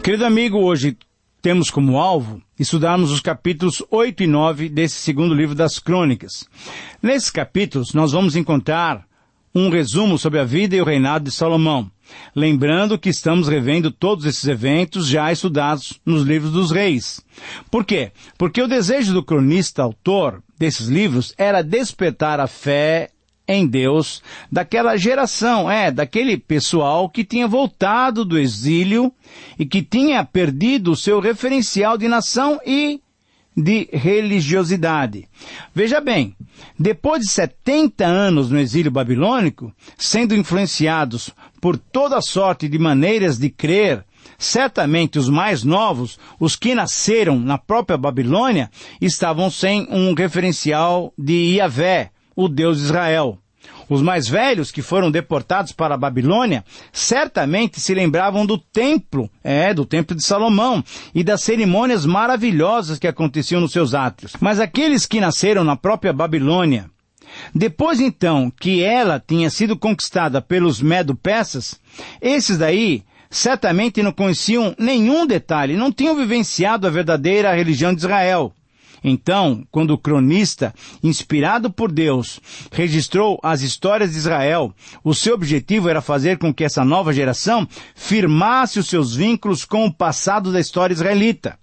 Querido amigo, hoje temos como alvo estudarmos os capítulos 8 e 9 desse segundo livro das Crônicas. Nesses capítulos, nós vamos encontrar um resumo sobre a vida e o reinado de Salomão. Lembrando que estamos revendo todos esses eventos já estudados nos livros dos reis. Por quê? Porque o desejo do cronista autor desses livros era despertar a fé em Deus daquela geração, daquele pessoal que tinha voltado do exílio e que tinha perdido o seu referencial de nação e de religiosidade. Veja bem, depois de 70 anos no exílio babilônico, sendo influenciados por toda sorte de maneiras de crer, certamente os mais novos, os que nasceram na própria Babilônia, estavam sem um referencial de Yahvé, o Deus de Israel. Os mais velhos, que foram deportados para a Babilônia, certamente se lembravam do templo de Salomão, e das cerimônias maravilhosas que aconteciam nos seus átrios. Mas aqueles que nasceram na própria Babilônia, depois então que ela tinha sido conquistada pelos Medo-Persas, esses daí certamente não conheciam nenhum detalhe, não tinham vivenciado a verdadeira religião de Israel. Então, quando o cronista, inspirado por Deus, registrou as histórias de Israel, o seu objetivo era fazer com que essa nova geração firmasse os seus vínculos com o passado da história israelita.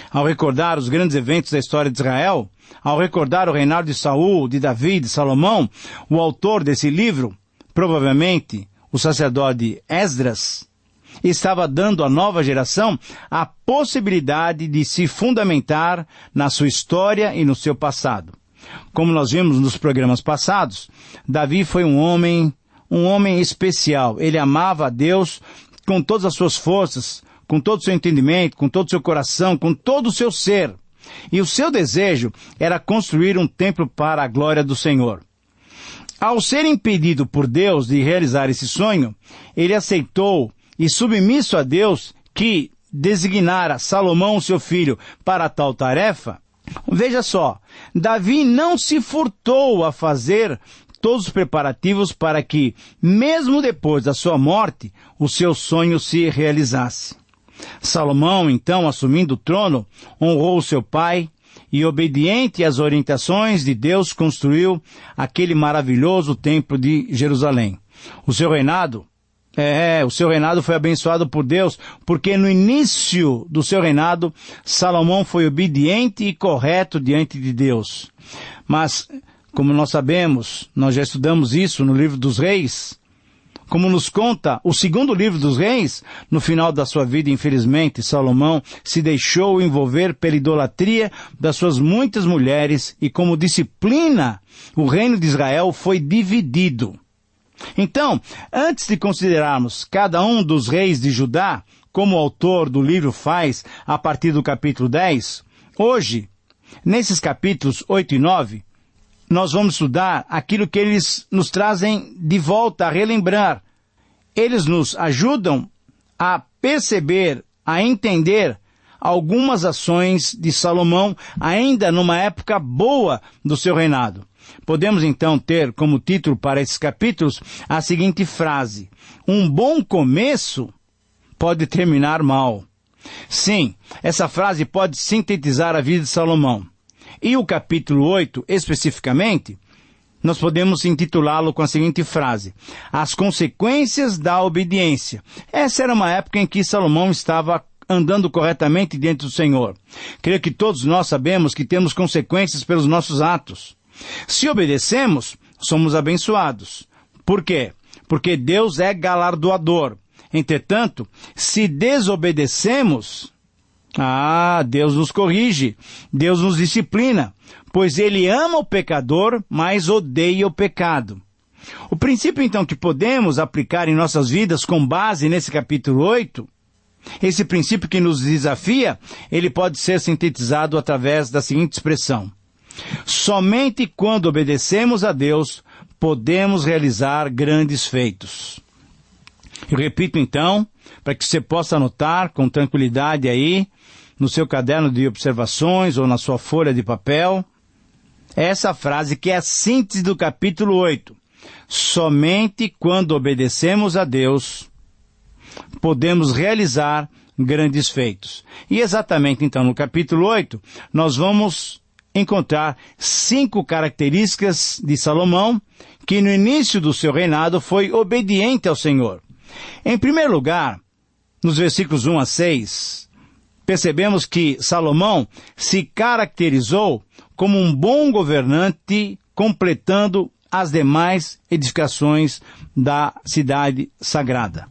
Ao recordar os grandes eventos da história de Israel, ao recordar o reinado de Saul, de Davi, de Salomão, o autor desse livro, provavelmente o sacerdote Esdras, estava dando à nova geração a possibilidade de se fundamentar na sua história e no seu passado. Como nós vimos nos programas passados, Davi foi um homem especial. Ele amava a Deus com todas as suas forças, com todo o seu entendimento, com todo o seu coração, com todo o seu ser. E o seu desejo era construir um templo para a glória do Senhor. Ao ser impedido por Deus de realizar esse sonho, ele aceitou e submisso a Deus, que designara Salomão, seu filho, para tal tarefa, veja só, Davi não se furtou a fazer todos os preparativos para que, mesmo depois da sua morte, o seu sonho se realizasse. Salomão, então, assumindo o trono, honrou seu pai e, obediente às orientações de Deus, construiu aquele maravilhoso templo de Jerusalém. O seu reinado foi abençoado por Deus, porque no início do seu reinado, Salomão foi obediente e correto diante de Deus. Mas, como nós sabemos, nós já estudamos isso no livro dos reis, como nos conta o segundo livro dos reis, no final da sua vida, infelizmente, Salomão se deixou envolver pela idolatria das suas muitas mulheres e, como disciplina, o reino de Israel foi dividido. Então, antes de considerarmos cada um dos reis de Judá, como o autor do livro faz a partir do capítulo 10, hoje, nesses capítulos 8 e 9, nós vamos estudar aquilo que eles nos trazem de volta a relembrar. Eles nos ajudam a perceber, a entender algumas ações de Salomão ainda numa época boa do seu reinado. Podemos então ter como título para esses capítulos a seguinte frase: um bom começo pode terminar mal. Sim, essa frase pode sintetizar a vida de Salomão. E o capítulo 8, especificamente, nós podemos intitulá-lo com a seguinte frase: as consequências da obediência. Essa era uma época em que Salomão estava andando corretamente diante do Senhor. Creio que todos nós sabemos que temos consequências pelos nossos atos. Se obedecemos, somos abençoados. Por quê? Porque Deus é galardoador. Entretanto, se desobedecemos, Deus nos corrige, Deus nos disciplina, pois Ele ama o pecador, mas odeia o pecado. O princípio, então, que podemos aplicar em nossas vidas com base nesse capítulo 8, esse princípio que nos desafia, ele pode ser sintetizado através da seguinte expressão: somente quando obedecemos a Deus, podemos realizar grandes feitos. Eu repito então, para que você possa anotar com tranquilidade aí, no seu caderno de observações ou na sua folha de papel, essa frase que é a síntese do capítulo 8. Somente quando obedecemos a Deus, podemos realizar grandes feitos. E exatamente então no capítulo 8, nós vamos encontrar 5 características de Salomão, que no início do seu reinado foi obediente ao Senhor. Em primeiro lugar, nos versículos 1 a 6, percebemos que Salomão se caracterizou como um bom governante, completando as demais edificações da cidade sagrada.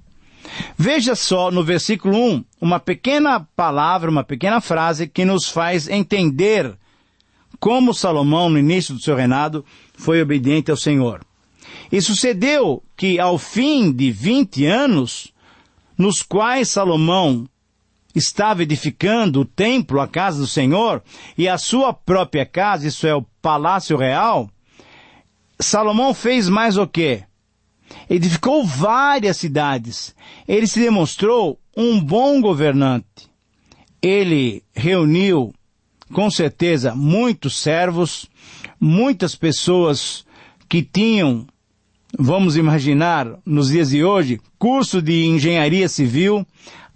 Veja só no versículo 1, uma pequena palavra, uma pequena frase que nos faz entender como Salomão, no início do seu reinado, foi obediente ao Senhor. E sucedeu que, ao fim de 20 anos, nos quais Salomão estava edificando o templo, a casa do Senhor, e a sua própria casa, isso é, o palácio real, Salomão fez mais o quê? Edificou várias cidades. Ele se demonstrou um bom governante. Ele reuniu, com certeza, muitos servos, muitas pessoas que tinham, vamos imaginar, nos dias de hoje, curso de engenharia civil,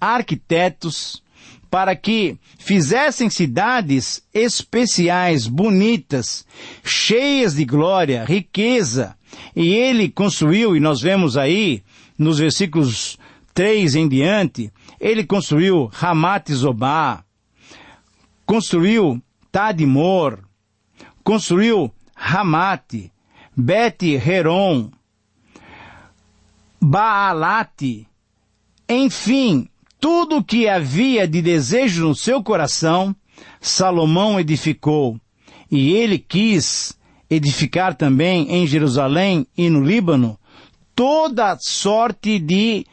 arquitetos, para que fizessem cidades especiais, bonitas, cheias de glória, riqueza. E ele construiu, e nós vemos aí, nos versículos 3 em diante, ele construiu Ramat Zobá, construiu Tadmor, construiu Ramate, Bet-Heron, Baalate, enfim, tudo o que havia de desejo no seu coração, Salomão edificou. E ele quis edificar também em Jerusalém e no Líbano toda sorte de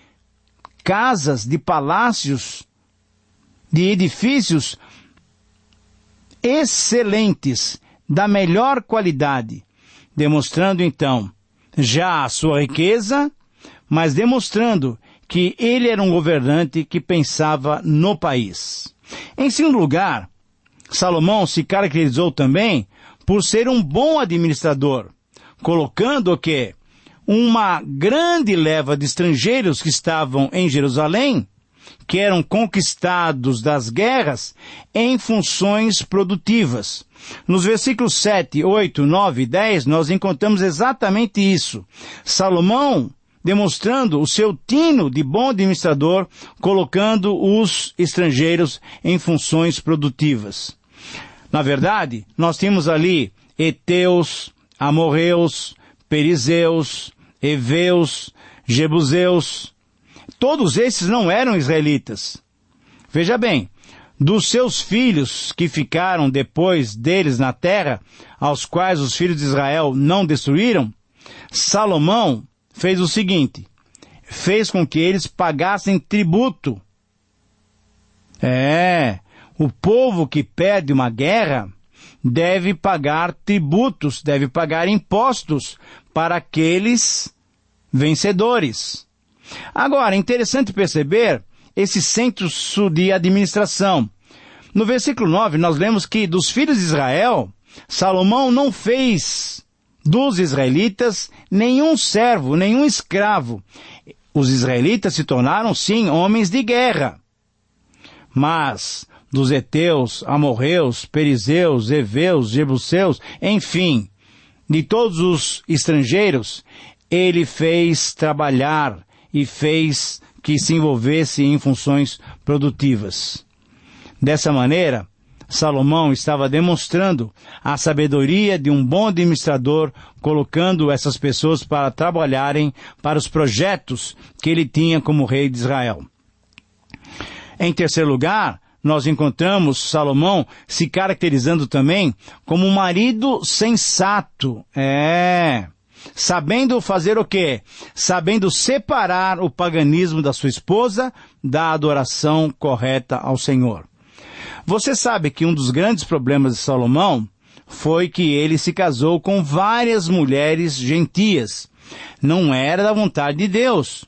casas, de palácios, de edifícios excelentes, da melhor qualidade, demonstrando então já a sua riqueza, mas demonstrando que ele era um governante que pensava no país. Em segundo lugar, Salomão se caracterizou também por ser um bom administrador, colocando o quê? Uma grande leva de estrangeiros que estavam em Jerusalém, que eram conquistados das guerras, em funções produtivas. Nos versículos 7, 8, 9 e 10, nós encontramos exatamente isso. Salomão demonstrando o seu tino de bom administrador, colocando os estrangeiros em funções produtivas. Na verdade, nós temos ali heteus, amorreus, perizeus, heveus, jebuseus. Todos esses não eram israelitas. Veja bem, dos seus filhos que ficaram depois deles na terra, aos quais os filhos de Israel não destruíram, Salomão fez o seguinte: fez com que eles pagassem tributo. O povo que perde uma guerra deve pagar tributos, deve pagar impostos para aqueles vencedores. Agora, é interessante perceber esse centro de administração. No versículo 9, nós lemos que dos filhos de Israel, Salomão não fez dos israelitas nenhum servo, nenhum escravo. Os israelitas se tornaram, sim, homens de guerra. Mas dos heteus, amorreus, perizeus, heveus, jebuseus, enfim, de todos os estrangeiros, ele fez trabalhar e fez que se envolvesse em funções produtivas. Dessa maneira, Salomão estava demonstrando a sabedoria de um bom administrador, colocando essas pessoas para trabalharem para os projetos que ele tinha como rei de Israel. Em terceiro lugar, nós encontramos Salomão se caracterizando também como um marido sensato. Sabendo fazer o quê? Sabendo separar o paganismo da sua esposa da adoração correta ao Senhor. Você sabe que um dos grandes problemas de Salomão foi que ele se casou com várias mulheres gentias. Não era da vontade de Deus.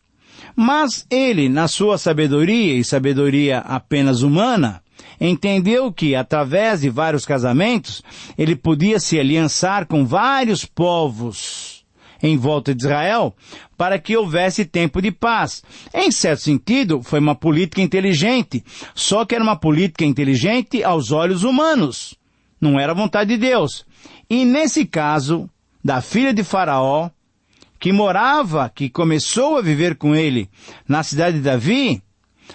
Mas ele, na sua sabedoria, e sabedoria apenas humana, entendeu que, através de vários casamentos, ele podia se aliançar com vários povos. em volta de Israel para que houvesse tempo de paz. Em certo sentido, foi uma política inteligente, só que era uma política inteligente aos olhos humanos. Não era a vontade de Deus. E nesse caso, da filha de Faraó, que começou a viver com ele na cidade de Davi,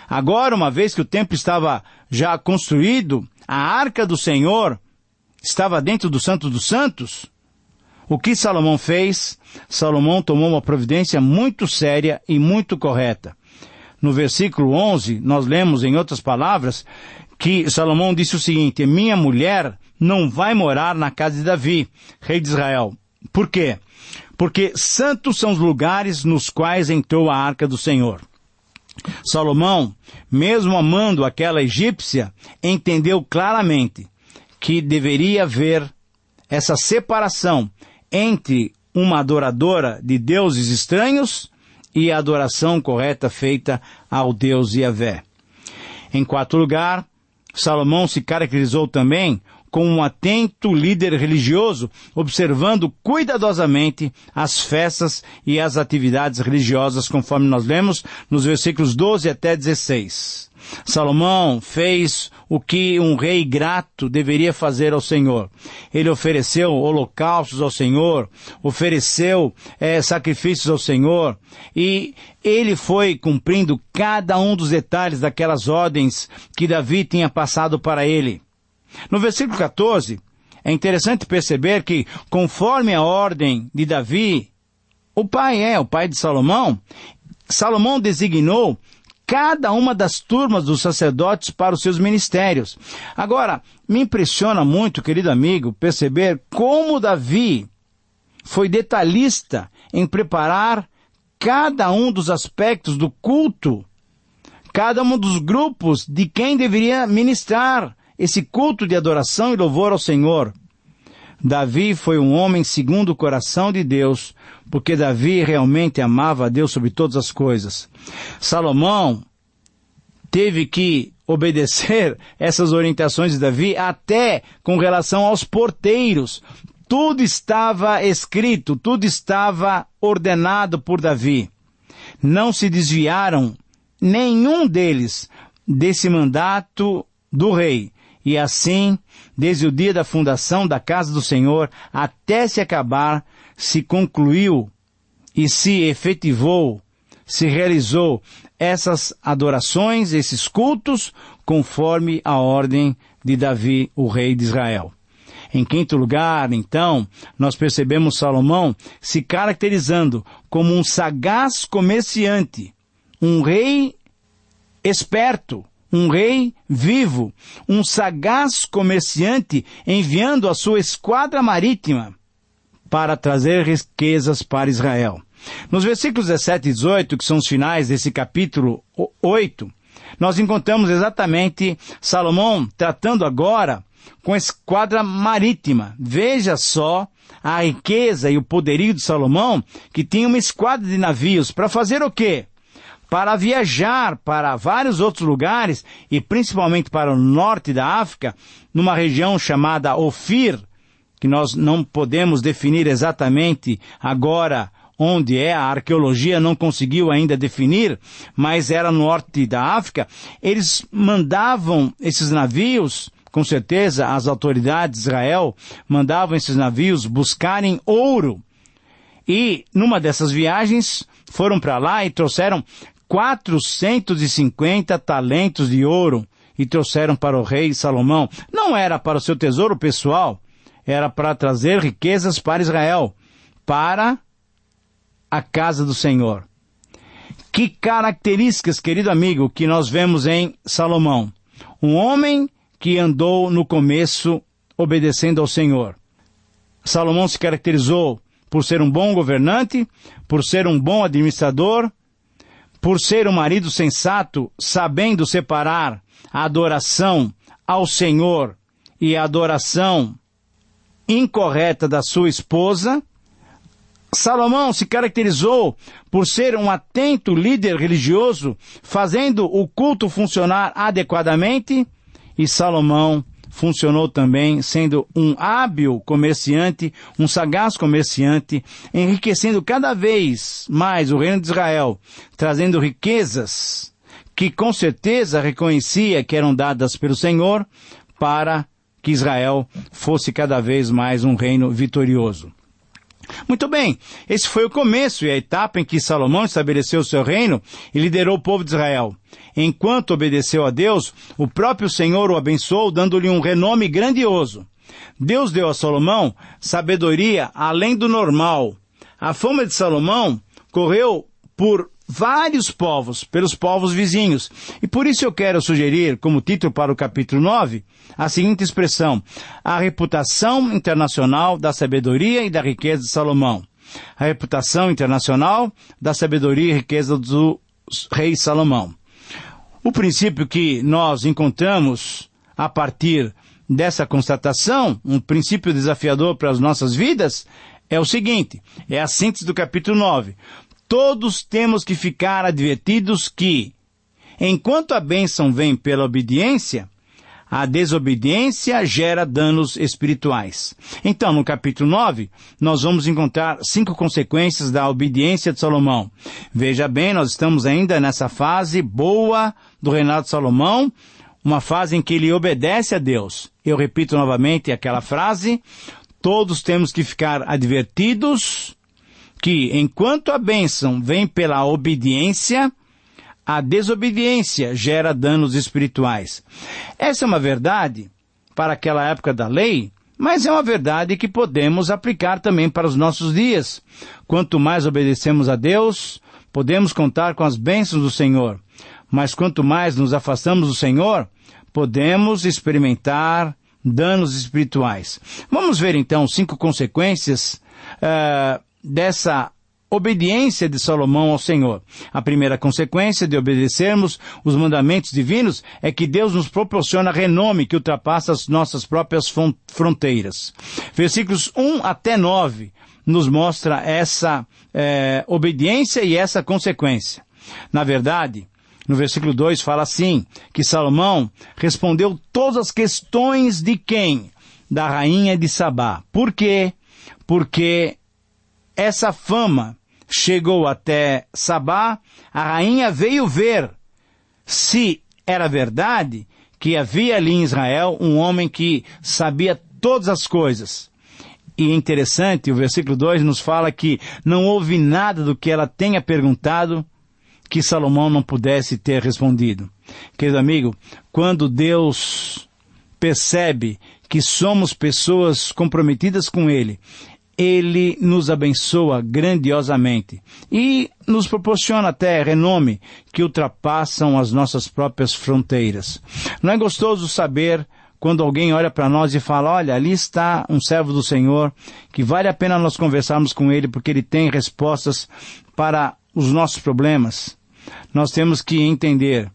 agora, uma vez que o templo estava já construído, a arca do Senhor estava dentro do Santo dos Santos. O que Salomão fez? Salomão tomou uma providência muito séria e muito correta. No versículo 11, nós lemos, em outras palavras, que Salomão disse o seguinte: minha mulher não vai morar na casa de Davi, rei de Israel. Por quê? Porque santos são os lugares nos quais entrou a arca do Senhor. Salomão, mesmo amando aquela egípcia, entendeu claramente que deveria haver essa separação entre uma adoradora de deuses estranhos e a adoração correta feita ao Deus Yahvé. Em quarto lugar, Salomão se caracterizou também como um atento líder religioso, observando cuidadosamente as festas e as atividades religiosas, conforme nós lemos nos versículos 12 até 16. Salomão fez o que um rei grato deveria fazer ao Senhor. Ele ofereceu holocaustos ao Senhor, ofereceu sacrifícios ao Senhor, e ele foi cumprindo cada um dos detalhes daquelas ordens que Davi tinha passado para ele. No versículo 14, é interessante perceber que, conforme a ordem de Davi, o pai de Salomão, Salomão designou cada uma das turmas dos sacerdotes para os seus ministérios. Agora, me impressiona muito, querido amigo, perceber como Davi foi detalhista em preparar cada um dos aspectos do culto, cada um dos grupos de quem deveria ministrar esse culto de adoração e louvor ao Senhor. Davi foi um homem segundo o coração de Deus, porque Davi realmente amava a Deus sobre todas as coisas. Salomão teve que obedecer essas orientações de Davi até com relação aos porteiros. Tudo estava escrito, tudo estava ordenado por Davi. Não se desviaram nenhum deles desse mandato do rei. E assim, desde o dia da fundação da casa do Senhor até se acabar, se concluiu e se efetivou, se realizou essas adorações, esses cultos, conforme a ordem de Davi, o rei de Israel. Em quinto lugar, então, nós percebemos Salomão se caracterizando como um sagaz comerciante, um rei esperto, um rei vivo, um sagaz comerciante enviando a sua esquadra marítima para trazer riquezas para Israel. Nos versículos 17 e 18, que são os finais desse capítulo 8, nós encontramos exatamente Salomão tratando agora com a esquadra marítima. Veja só a riqueza e o poderio de Salomão, que tinha uma esquadra de navios. Para fazer o quê? Para viajar para vários outros lugares, e principalmente para o norte da África, numa região chamada Ofir, que nós não podemos definir exatamente agora onde é, a arqueologia não conseguiu ainda definir, mas era no norte da África. Eles mandavam esses navios, com certeza as autoridades de Israel mandavam esses navios buscarem ouro. E numa dessas viagens foram para lá e trouxeram 450 talentos de ouro e trouxeram para o rei Salomão. Não era para o seu tesouro pessoal, era para trazer riquezas para Israel, para a casa do Senhor. Que características, querido amigo, que nós vemos em Salomão. Um homem que andou no começo obedecendo ao Senhor. Salomão se caracterizou por ser um bom governante, por ser um bom administrador, por ser um marido sensato, sabendo separar a adoração ao Senhor e a adoração incorreta da sua esposa. Salomão se caracterizou por ser um atento líder religioso, fazendo o culto funcionar adequadamente, e Salomão funcionou também sendo um hábil comerciante, um sagaz comerciante, enriquecendo cada vez mais o reino de Israel, trazendo riquezas que com certeza reconhecia que eram dadas pelo Senhor para que Israel fosse cada vez mais um reino vitorioso. Muito bem, esse foi o começo e a etapa em que Salomão estabeleceu o seu reino e liderou o povo de Israel. Enquanto obedeceu a Deus, o próprio Senhor o abençoou, dando-lhe um renome grandioso. Deus deu a Salomão sabedoria além do normal. A fama de Salomão correu por vários povos, pelos povos vizinhos. E por isso eu quero sugerir, como título para o capítulo 9, a seguinte expressão: a reputação internacional da sabedoria e da riqueza de Salomão. A reputação internacional da sabedoria e riqueza do rei Salomão. O princípio que nós encontramos a partir dessa constatação, um princípio desafiador para as nossas vidas, é o seguinte, é a síntese do capítulo 9. Todos temos que ficar advertidos que, enquanto a bênção vem pela obediência, a desobediência gera danos espirituais. Então, no capítulo 9, nós vamos encontrar 5 consequências da obediência de Salomão. Veja bem, nós estamos ainda nessa fase boa do reinado de Salomão, uma fase em que ele obedece a Deus. Eu repito novamente aquela frase: todos temos que ficar advertidos que, enquanto a bênção vem pela obediência, a desobediência gera danos espirituais. Essa é uma verdade para aquela época da lei, mas é uma verdade que podemos aplicar também para os nossos dias. Quanto mais obedecemos a Deus, podemos contar com as bênçãos do Senhor. Mas quanto mais nos afastamos do Senhor, podemos experimentar danos espirituais. Vamos ver então 5 consequências dessa obediência de Salomão ao Senhor. A primeira consequência de obedecermos os mandamentos divinos é que Deus nos proporciona renome que ultrapassa as nossas próprias fronteiras. Versículos 1 até 9 nos mostra essa obediência e essa consequência. Na verdade, no versículo 2 fala assim, que Salomão respondeu todas as questões de quem? Da rainha de Sabá. Por quê? Porque essa fama chegou até Sabá, a rainha veio ver se era verdade que havia ali em Israel um homem que sabia todas as coisas. E é interessante, o versículo 2 nos fala que não houve nada do que ela tenha perguntado que Salomão não pudesse ter respondido. Querido amigo, quando Deus percebe que somos pessoas comprometidas com Ele, Ele nos abençoa grandiosamente e nos proporciona até renome que ultrapassam as nossas próprias fronteiras. Não é gostoso saber quando alguém olha para nós e fala: olha, ali está um servo do Senhor, que vale a pena nós conversarmos com ele porque ele tem respostas para os nossos problemas. Nós temos que entender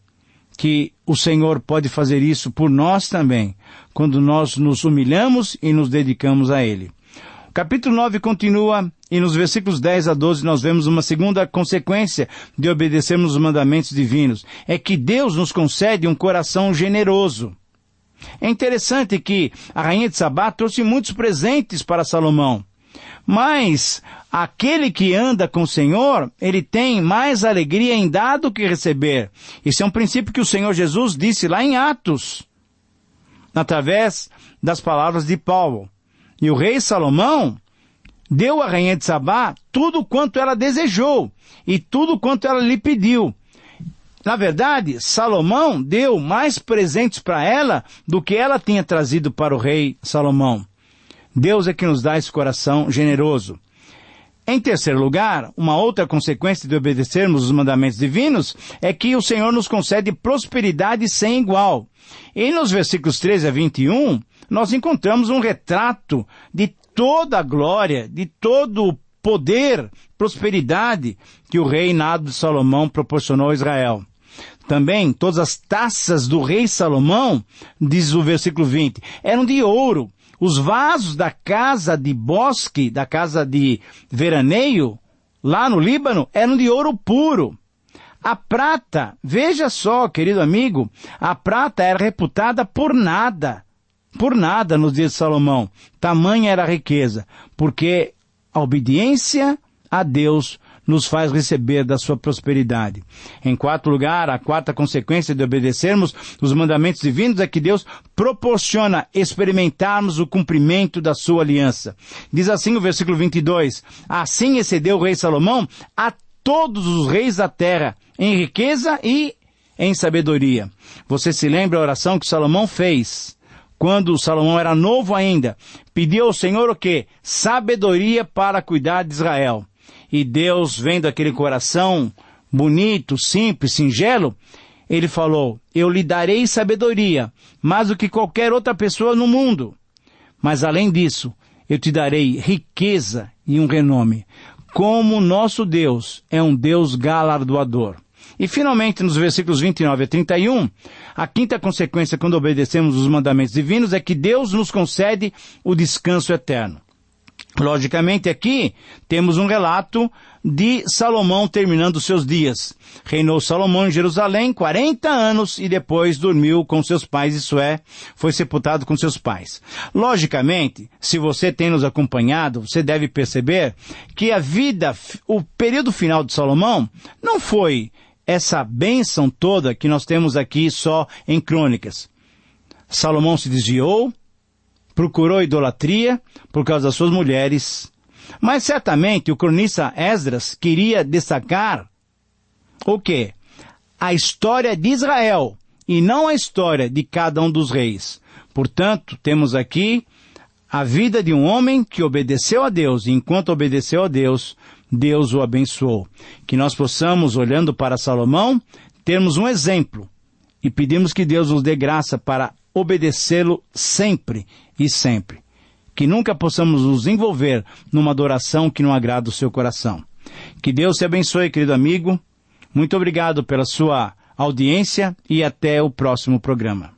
que o Senhor pode fazer isso por nós também, quando nós nos humilhamos e nos dedicamos a Ele. O capítulo 9 continua e nos versículos 10 a 12 nós vemos uma segunda consequência de obedecermos os mandamentos divinos. É que Deus nos concede um coração generoso. É interessante que a rainha de Sabá trouxe muitos presentes para Salomão. Mas aquele que anda com o Senhor, ele tem mais alegria em dar do que receber. Isso é um princípio que o Senhor Jesus disse lá em Atos, através das palavras de Paulo. E o rei Salomão deu à rainha de Sabá tudo quanto ela desejou e tudo quanto ela lhe pediu. Na verdade, Salomão deu mais presentes para ela do que ela tinha trazido para o rei Salomão. Deus é que nos dá esse coração generoso. Em terceiro lugar, uma outra consequência de obedecermos os mandamentos divinos é que o Senhor nos concede prosperidade sem igual. E nos versículos 13 a 21, nós encontramos um retrato de toda a glória, de todo o poder, prosperidade que o reinado de Salomão proporcionou a Israel. Também, todas as taças do rei Salomão, diz o versículo 20, eram de ouro. Os vasos da casa de bosque, da casa de veraneio, lá no Líbano, eram de ouro puro. A prata, veja só, querido amigo, a prata era reputada por nada. por nada nos dias de Salomão. Tamanha era a riqueza, porque a obediência a Deus nos faz receber da sua prosperidade. Em quarto lugar, a quarta consequência de obedecermos os mandamentos divinos é que Deus proporciona experimentarmos o cumprimento da sua aliança. Diz assim o versículo 22, assim excedeu o rei Salomão a todos os reis da terra, em riqueza e em sabedoria. Você se lembra a oração que Salomão fez? Quando Salomão era novo ainda, pediu ao Senhor o quê? Sabedoria para cuidar de Israel. E Deus, vendo aquele coração bonito, simples, singelo, Ele falou, eu lhe darei sabedoria, mais do que qualquer outra pessoa no mundo. Mas além disso, eu te darei riqueza e um renome. Como nosso Deus é um Deus galardoador. E finalmente, nos versículos 29 a 31, a quinta consequência quando obedecemos os mandamentos divinos é que Deus nos concede o descanso eterno. Logicamente, aqui temos um relato de Salomão terminando seus dias. Reinou Salomão em Jerusalém 40 anos e depois dormiu com seus pais, isso é, foi sepultado com seus pais. Logicamente, se você tem nos acompanhado, você deve perceber que a vida, o período final de Salomão, não foi essa bênção toda que nós temos aqui só em Crônicas. Salomão se desviou, procurou idolatria por causa das suas mulheres, mas certamente o cronista Esdras queria destacar o quê? A história de Israel e não a história de cada um dos reis. Portanto, temos aqui a vida de um homem que obedeceu a Deus, e enquanto obedeceu a Deus, Deus o abençoou. Que nós possamos, olhando para Salomão, termos um exemplo e pedimos que Deus nos dê graça para obedecê-lo sempre e sempre. Que nunca possamos nos envolver numa adoração que não agrada o seu coração. Que Deus te abençoe, querido amigo. Muito obrigado pela sua audiência e até o próximo programa.